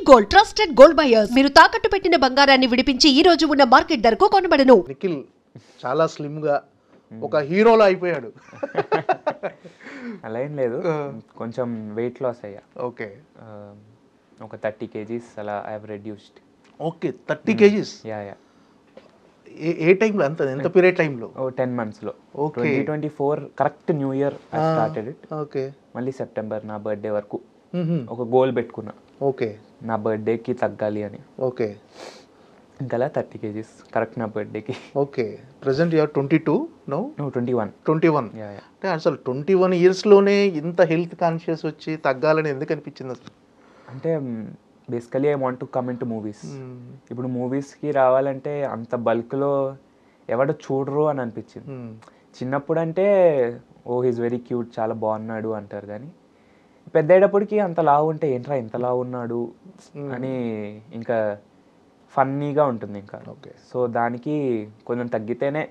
Gold trusted gold buyers. మీరు తాకట్టు పెట్టిన బంగారాన్ని విడిపించి ఈ రోజు ఉన్న మార్కెట్ ధరకు కొనబడను. నిఖిల్ చాలా స్లిమ్ గా ఒక హీరోలా అయిపోయాడు. అలా ఏం లేదు, కొంచెం వెయిట్ లాస్ అయ్యా. ఓకే, ఒక 30 kgs అలా I have reduced. Okay, 30 kgs. Yeah yeah. ఏ టైంలో ఎంత పీరియడ్ టైంలో? 10 monthsలో. Okay. 2024 correct new year I started it. Okay. మళ్ళీ సెప్టెంబర్ నా బర్త్డే వరకు ఒక గోల్ పెట్టుకున్నా. ఓకే. నా బర్త్డేకి తగ్గాలి అని. ఓకే. ఇంకా 30 kgs కరెక్ట్ నా బర్త్డేకి. Okay. Present you are 22 no? No 21. 21. Yeah yeah. అంటే అసలు 21 ఇయర్స్లోనే ఇంత హెల్త్ కాన్షియస్ వచ్చి తగ్గాలని ఎందుకు అనిపించింది అసలు? అంటే basically I want to come in to movies. ఇప్పుడు మూవీస్కి రావాలంటే అంత బల్క్లో ఎవడో చూడరు అని అనిపించింది. చిన్నప్పుడు అంటే ఓ హీస్ వెరీ క్యూట్, చాలా బాగున్నాడు అంటారు, కానీ పెద్ద అయ్యేటప్పటికి అంత లావు ఉంటే ఏంట్రా ఇంత లావు ఉన్నాడు అని ఇంకా ఫన్నీగా ఉంటుంది ఇంకా. ఓకే. సో దానికి కొంచెం తగ్గితేనే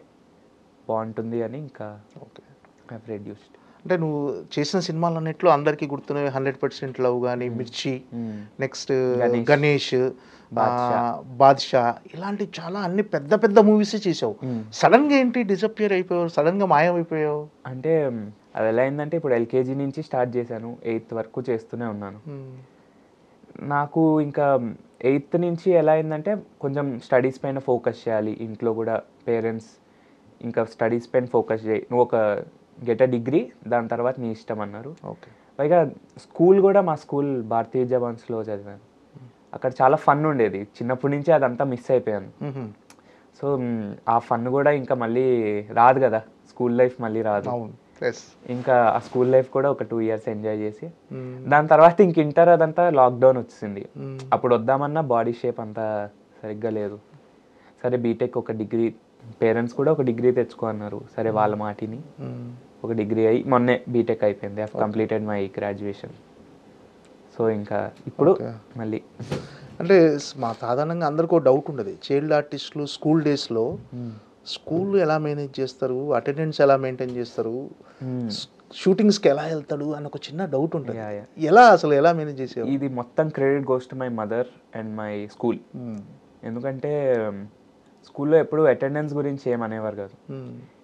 బాగుంటుంది అని ఇంకా ఓకే ఐ హావ్ రెడ్యూస్డ్. అంటే నువ్వు చేసిన సినిమాలన్నిట్లో అందరికీ గుర్తున్నవి 100% లవ్ కానీ, మిర్చి, నెక్స్ట్ గణేష్, బాద్షా, ఇలాంటి చాలా అన్ని పెద్ద పెద్ద మూవీస్ చేసావు. సడన్ గా ఏంటి డిసప్పియర్ అయిపోయావు, సడన్ గా మాయమైపోయావు? అంటే అది ఎలా అయిందంటే ఇప్పుడు LKG నుంచి స్టార్ట్ చేశాను, 8th వరకు చేస్తూనే ఉన్నాను. నాకు ఇంకా 8th నుంచి ఎలా అయిందంటే కొంచెం స్టడీస్ పైన ఫోకస్ చేయాలి, ఇంట్లో కూడా పేరెంట్స్ ఇంకా స్టడీస్ పైన ఫోకస్ చేయి, నువ్వు ఒక గెట్ అ డిగ్రీ, దాని తర్వాత నీ ఇష్టం అన్నారు. ఓకే. పైగా స్కూల్ కూడా, మా స్కూల్ భారతీయ జవాన్స్లో చదివాను. అక్కడ చాలా ఫన్ ఉండేది, చిన్నప్పటి నుంచి అదంతా మిస్ అయిపోయాను. సో ఆ ఫన్ కూడా ఇంకా మళ్ళీ రాదు కదా, స్కూల్ లైఫ్ మళ్ళీ రాదు. ఇంకా ఆ స్కూల్ లైఫ్ కూడా ఒక 2 years ఎంజాయ్ చేసి దాని తర్వాత ఇంక ఇంటర్ అదంతా లాక్డౌన్ వచ్చింది. అప్పుడు వద్దామన్నా బాడీ షేప్ అంతా సరిగ్గా లేదు. సరే బీటెక్ ఒక డిగ్రీ, పేరెంట్స్ కూడా ఒక డిగ్రీ తెచ్చుకో అన్నారు. సరే వాళ్ళ మాటిని ఒక డిగ్రీ అయ్యి మొన్నే బీటెక్ అయిపోయింది. I have completed my graduation. So ఇంకా ఇప్పుడు మళ్ళీ అంటే మా సాధారణంగా అందరికీ ఒక డౌట్ ఉండదు, చైల్డ్ ఆర్టిస్టులు స్కూల్ డేస్లో స్కూల్ ఎలా మేనేజ్ చేస్తారు, అటెండెన్స్ ఎలా మెయింటైన్ చేస్తారు, షూటింగ్స్కి ఎలా వెళ్తాడు అని ఒక చిన్న డౌట్ ఉంటుంది. ఎలా మేనేజ్ చేసేవారు? ఇది మొత్తం credit goes to my mother and my school. ఎందుకంటే స్కూల్లో ఎప్పుడు అటెండెన్స్ గురించి ఏమనేవారు కాదు.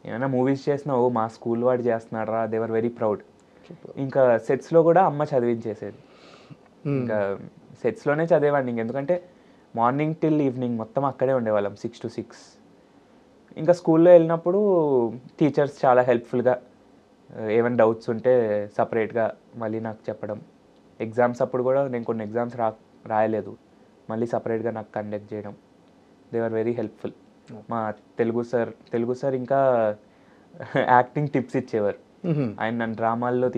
ఏమైనా మూవీస్ చేసినా ఓ మా స్కూల్ వాడు చేస్తున్నాడు రా, దే వర్ వెరీ ప్రౌడ్. ఇంకా సెట్స్లో కూడా అమ్మ చదివించేసేది. ఇంకా సెట్స్లోనే చదివేవాడిని ఎందుకంటే మార్నింగ్ టిల్ ఈవినింగ్ మొత్తం అక్కడే ఉండేవాళ్ళం 6 to 6. ఇంకా స్కూల్లో వెళ్ళినప్పుడు టీచర్స్ చాలా హెల్ప్ఫుల్గా, ఏమైనా డౌట్స్ ఉంటే సపరేట్గా మళ్ళీ నాకు చెప్పడం. ఎగ్జామ్స్ అప్పుడు కూడా నేను కొన్ని ఎగ్జామ్స్ రాయలేదు, మళ్ళీ సపరేట్గా నాకు కండక్ట్ చేయడం. They are very helpful. మా తెలుగు సార్ ఇంకా యాక్టింగ్ టిప్స్ ఇచ్చేవారు. ఆయన నన్ను డ్రామాల్లో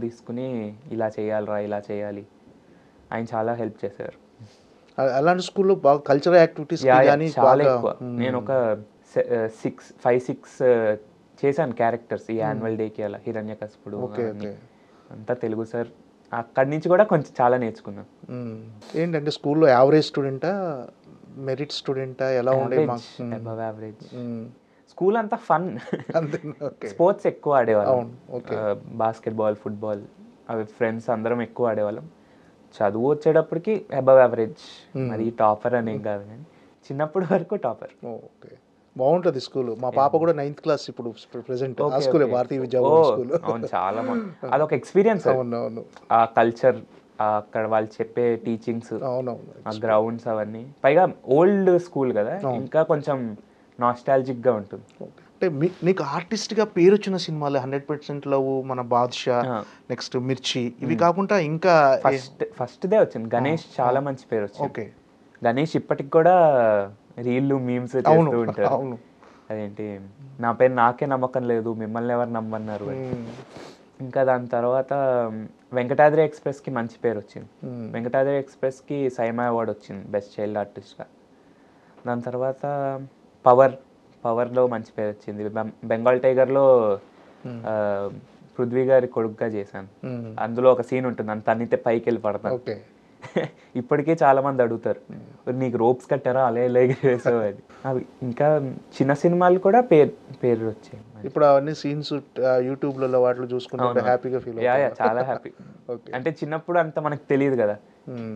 తీసుకుని ఇలా చేయాలిరా, ఇలా చేయాలి, ఆయన చాలా హెల్ప్ చేశారు. అలాంటి స్కూల్లో బాగా కల్చరల్ యాక్టివిటీస్ చాలా ఎక్కువ. నేను ఒక 5-6 చేశాను క్యారెక్టర్స్ ఈ యాన్యువల్ డేకి. అలా హిరణ్యకశిపుడు అంతా తెలుగు సార్. అక్కడి నుంచి కూడా కొంచెం చాలా నేర్చుకున్నాను. ఏంటంటే స్కూల్లో యావరేజ్ స్టూడెంటా, మెరిట్ స్టూడెంటా, ఎలా ఉండే? Above average. స్కూల్ అంతా ఫన్, స్పోర్ట్స్ ఎక్కువ ఆడేవాళ్ళం. బాస్కెట్బాల్, ఫుట్బాల్, అవి ఫ్రెండ్స్ అందరం ఎక్కువ ఆడేవాళ్ళం. చదువు వచ్చేటప్పటికి అబవ్ యావరేజ్, మరి టాపర్ అనేం కాదు కానీ చిన్నప్పటి వరకు టాపర్. ఓకే, బాగుంటుంది స్కూల్. మా పాప కూడా 9th క్లాస్ ఇప్పుడు ప్రెసెంట్ ఆ స్కూల్, భారతీయ విద్యాభవన్ స్కూల్. అవును, చాలా అదొక ఎక్స్పీరియన్స్. అవునవును, ఆ కల్చర్, అక్కడ వాళ్ళు చెప్పే టీచింగ్స్, ఆ గ్రౌండ్స్ అవన్నీ. పైగా ఓల్డ్ స్కూల్ కదా, ఇంకా కొంచెం నాస్టాలజిక్గా ఉంటుంది. అంటే నీకు ఆర్టిస్ట్గా పేరు వచ్చిన సినిమాలు 100% లవ్, మన బాద్షా, నెక్స్ట్ మిర్చి, ఇవి కాకుండా ఇంకా ఫస్ట్దే వచ్చింది గణేష్. చాలా మంచి పేరు వచ్చింది. ఓకే. గణేష్ ఇప్పటికి కూడా రీల్లు, మీమ్స్ చేస్తూ ఉంటారు. అదేంటి, నా పేరు నాకే నమ్మకం లేదు, మిమ్మల్ని ఎవరు నమ్మన్నారు. ఇంకా దాని తర్వాత వెంకటాద్రి ఎక్స్ప్రెస్కి మంచి పేరు వచ్చింది. వెంకటాద్రి ఎక్స్ప్రెస్కి సైమా అవార్డు వచ్చింది బెస్ట్ చైల్డ్ ఆర్టిస్ట్గా. దాని తర్వాత పవర్లో మంచి పేరు వచ్చింది. బెంగాల్ టైగర్లో పృథ్వీ గారి కొడుకుగా చేశాను. అందులో ఒక సీన్ ఉంటుంది, నన్ను తన్నితే పైకి వెళ్ళి పడతాను. ఇప్పటికే చాలా మంది అడుగుతారు, నీకు రోప్స్ కట్టారా, అలా వేసావు అది. అవి ఇంకా చిన్న సినిమాలు కూడా పేరు వచ్చాయి. ఇప్పుడు అవన్నీ సీన్స్ యూట్యూబ్లలో వాటిలో చూసుకుంటే హ్యాపీగా ఫీల్ చాలా హ్యాపీ. అంటే చిన్నప్పుడు అంత మనకు తెలియదు కదా,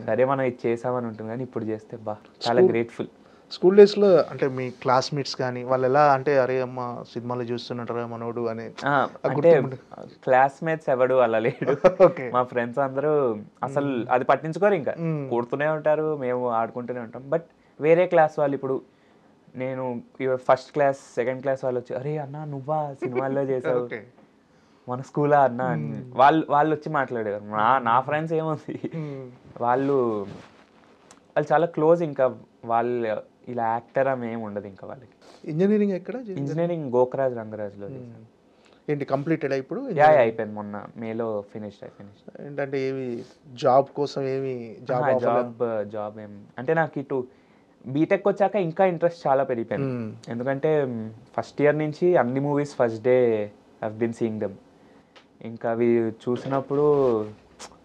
సరే మనం ఇది చేసామని ఉంటుంది, కానీ ఇప్పుడు చేస్తే బా చాలా గ్రేట్ఫుల్. స్కూల్ డేస్లో అంటే మీ క్లాస్మేట్స్ కానీ వాళ్ళు ఎలా అంటే అరే అమ్మ సినిమాలో చూస్తున్నట్రా మనోడు అని అంటే క్లాస్మేట్స్ ఎవడు అలా లేడు. ఓకే. మా ఫ్రెండ్స్ అందరూ అసలు అది పట్టించుకోరు, ఇంకా కొడుతూనే ఉంటారు, మేము ఆడుకుంటూనే ఉంటాం. బట్ వేరే క్లాస్ వాళ్ళు, ఇప్పుడు నేను ఫస్ట్ క్లాస్ సెకండ్ క్లాస్ వాళ్ళు వచ్చి అరే అన్న నువ్వా సినిమాల్లో చేసావు, మన స్కూలా అన్న వాళ్ళు వచ్చి మాట్లాడేవారు. నా ఫ్రెండ్స్ ఏముంది, వాళ్ళు చాలా క్లోజ్. ఇంకా వాళ్ళు ఇలా యాక్టర్ అని ఏమి ఉండదు ఇంకా వాళ్ళకి. ఇంజనీరింగ్ ఎక్కడ? ఇంజనీరింగ్ గోకరాజ్ రంగరాజ్లో చేశాను. ఏంటి కంప్లీటెడ్ ఇప్పుడు? అయిపోయింది, మొన్న మేలో ఫినిష్. ఏంటంటే ఏమి జాబ్ కోసం ఏమి జాబ్ ఏం అంటే నాకు ఇటు బీటెక్ వచ్చాక ఇంకా ఇంట్రెస్ట్ చాలా పెరిగిపోయింది. ఎందుకంటే ఫస్ట్ ఇయర్ నుంచి అన్ని movies first day have been seeing them. ఇంకా అవి చూసినప్పుడు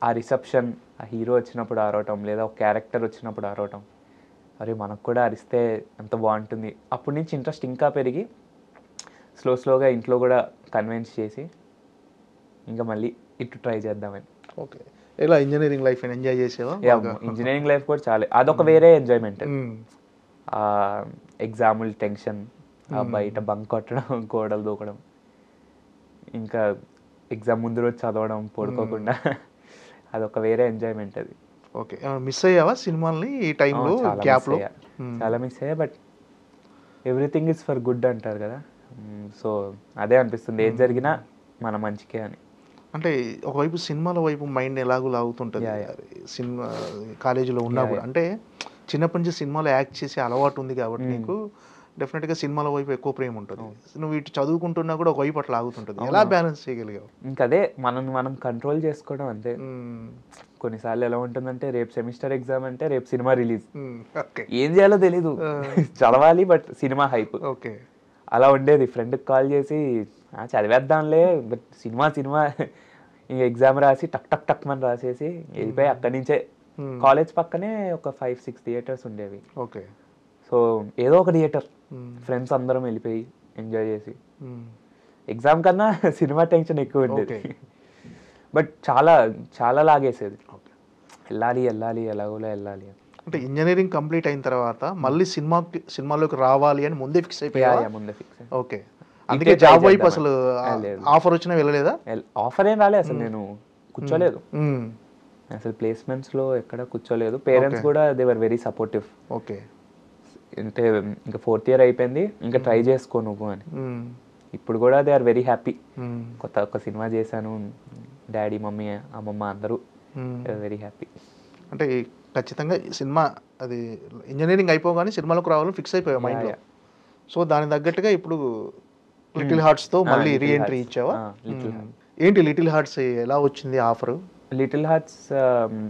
ఆ రిసెప్షన్, ఆ హీరో వచ్చినప్పుడు అరవటం, లేదా ఒక క్యారెక్టర్ వచ్చినప్పుడు అరవటం, అరే మనకు కూడా అరిస్తే ఎంత బాగుంటుంది. అప్పటి నుంచి ఇంట్రెస్ట్ ఇంకా పెరిగి స్లోగా ఇంట్లో కూడా కన్విన్స్ చేసి ఇంకా మళ్ళీ ఇటు ట్రై చేద్దామని. ఓకే. ఇలా ఇంజనీరింగ్ లైఫ్ ఎంజాయ్ చేసేవా? ఇంజనీరింగ్ లైఫ్ కూడా చాలా, అదొక వేరే ఎంజాయ్మెంట్. ఎగ్జాముల టెన్షన్, బయట బంక్ కొట్టడం, గోడలు దూకడం, ఇంకా ఎగ్జామ్ ముందు రోజు చదవడం పడుకోకుండా, అదొక వేరే ఎంజాయ్మెంట్ అది. ఓకే. మిస్ అయ్యావా సినిమాల్ని ఈ టైంలో, గ్యాప్లో? చాలా మిస్ అయ్యా, but everything is for good అంటారు కదా. సో అదే అనిపిస్తుంది, ఏది జరిగినా మన మంచికే అని. అంటే ఒకవైపు సినిమాల వైపు మైండ్ ఎలాగో లాగుతుంటుంది సినిమా కాలేజీలో ఉన్నా కూడా. అంటే చిన్నప్పటి నుంచి సినిమాలో యాక్ట్ చేసే అలవాటు ఉంది కాబట్టి నీకు డెఫినెట్గా సినిమాల వైపు ఎక్కువ ప్రేమ ఉంటుంది. నువ్వు ఇటు చదువుకుంటున్నా కూడా ఒక వైపు అట్లా ఆగుతుంటుంది. ఎలా బ్యాలెన్స్ చేయగలిగావు? ఇంకా అదే మనం కంట్రోల్ చేసుకోవడం అంతే. కొన్నిసార్లు ఎలా ఉంటుందంటే రేపు సెమిస్టర్ ఎగ్జామ్ అంటే రేపు సినిమా రిలీజ్, ఏం చేయాలో తెలీదు, చదవాలి బట్ సినిమా హైప్. ఓకే. అలా ఉండేది. ఫ్రెండ్కి కాల్ చేసి చదివేద్దాంలే బట్ సినిమా ఇంక ఎగ్జామ్ రాసి టక్ మని రాసేసి వెళ్ళిపోయి అక్కడి నుంచే. కాలేజ్ పక్కనే ఒక 5-6 థియేటర్స్ ఉండేవి. ఓకే. సో ఏదో ఒక థియేటర్, ఫ్రెండ్స్ అందరం వెళ్ళిపోయి ఎంజాయ్ చేసి, ఎగ్జామ్ కన్నా సినిమా టెన్షన్ ఎక్కువ ఉండేది. బట్ చాలా లాగేసేది, వెళ్ళాలి ఎలాగోలా వెళ్ళాలి. అంటే ఇంజనీరింగ్ కంప్లీట్ అయిన తర్వాత మళ్ళీ సినిమాలోకి రావాలి అని ముందే ఫిక్స్ అయిపోయా? ముందే ఫిక్స్. ఓకే. అందుకే జాబ్ వైపు అసలు ఆఫర్ వచ్చినా వెళ్ళలేదా? ఆఫర్ ఏం రాలేదు అసలు, నేను కూర్చోలేదు అసలు, ప్లేస్మెంట్స్లో ఎక్కడ కూర్చోలేదు. పేరెంట్స్ కూడా they were very supportive. Okay. అంటే ఇంకా 4th ఇయర్ అయిపోయింది, ఇంకా ట్రై చేసుకో నువ్వు అని. ఇప్పుడు కూడా దే ఆర్ వెరీ హ్యాపీ. ఒక సినిమా చేశాను, డాడీ మమ్మీ అమ్మమ్మ అందరూ వెరీ హ్యాపీ. అంటే ఖచ్చితంగా సినిమా అది ఇంజనీరింగ్ అయిపోగానే సినిమాలకు రావాలని ఫిక్స్ అయిపోయావు మైండ్లో. సో దానికి తగ్గట్టుగా ఇప్పుడు లిటిల్ హార్ట్స్తో మళ్ళీ రీఎంట్రీ ఇచ్చావా? ఏంటి లిటిల్ హార్ట్స్ ఎలా వచ్చింది ఆఫర్? Little hearts